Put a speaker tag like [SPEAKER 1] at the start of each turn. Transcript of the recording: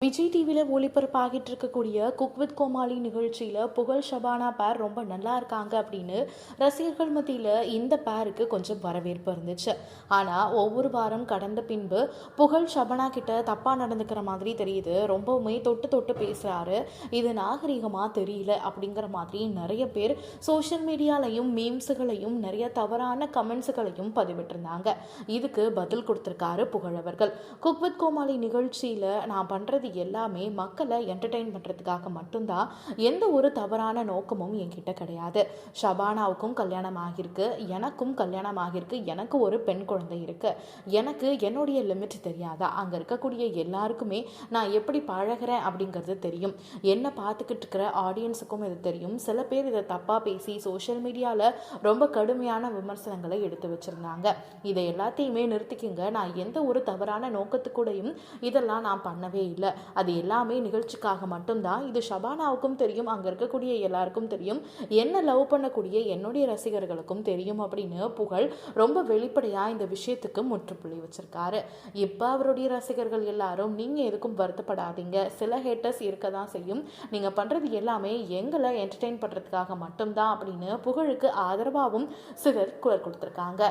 [SPEAKER 1] விஜய் டிவியில் ஒளிபரப்பாகிட்டு இருக்கக்கூடிய cook with கோமாளி நிகழ்ச்சியில் புகழ் ஷபானா பேர் ரொம்ப நல்லா இருக்காங்க அப்படின்னு ரசிகர்கள் மத்தியில் இந்த பேருக்கு கொஞ்சம் வரவேற்பு இருந்துச்சு. ஆனால் ஒவ்வொரு வாரம் கடந்த பின்பு புகழ் ஷபானா கிட்ட தப்பாக நடந்துக்கிற மாதிரி தெரியுது. ரொம்பவுமே தொட்டு தொட்டு பேசுகிறாரு, இது நாகரிகமாக தெரியல அப்படிங்கிற மாதிரி நிறைய பேர் சோஷியல் மீடியாலையும் மீம்ஸுகளையும் நிறைய தவறான கமெண்ட்ஸுகளையும் பதிவிட்டிருந்தாங்க. இதுக்கு பதில் கொடுத்துருக்காரு புகழ் அவர்கள். குக் வித் கோமாளி நிகழ்ச்சியில் நான் பண்ணுறது எல்லாமே மக்களை என்டர்டெயின் பண்ணுறதுக்காக மட்டும்தான், எந்த ஒரு தவறான நோக்கமும் என்கிட்ட கிடையாது. ஷபானாவுக்கும் கல்யாணம் ஆகியிருக்கு, எனக்கும் கல்யாணம் ஆகியிருக்கு, எனக்கு ஒரு பெண் குழந்தை இருக்கு. எனக்கு என்னுடைய லிமிட் தெரியாதா? அங்கே இருக்கக்கூடிய எல்லாருக்குமே நான் எப்படி பழகிறேன் அப்படிங்கிறது தெரியும். என்ன பார்த்துக்கிட்டு இருக்கிற ஆடியன்ஸுக்கும் இது தெரியும். சில பேர் இதை தப்பாக பேசி சோஷியல் மீடியாவில் ரொம்ப கடுமையான விமர்சனங்களை எடுத்து வச்சுருந்தாங்க. இதை எல்லாத்தையுமே நிறுத்திக்கிங்க. நான் எந்த ஒரு தவறான நோக்கத்துக்கூடையும் இதெல்லாம் நான் பண்ணவே இல்லை. அது எல்லாமே நிகழ்ச்சிக்காக மட்டும்தான். இது ஷபானாவுக்கும் தெரியும், அங்கே இருக்கக்கூடிய எல்லாருக்கும் தெரியும், என்ன லவ் பண்ணக்கூடிய என்னுடைய ரசிகர்களுக்கும் தெரியும் அப்படின்னு புகழ் ரொம்ப வெளிப்படையாக இந்த விஷயத்துக்கு முற்றுப்புள்ளி வச்சிருக்காரு. இப்போ அவருடைய ரசிகர்கள் எல்லாரும் நீங்கள் எதுக்கும் வருத்தப்படாதீங்க, சில ஹேட்டர்ஸ் இருக்க தான் செய்யும், நீங்கள் பண்ணுறது எல்லாமே எங்களை என்டர்டெயின் பண்ணுறதுக்காக மட்டும்தான் அப்படின்னு புகழுக்கு ஆதரவாகவும் சிலர் குரல் கொடுத்துருக்காங்க.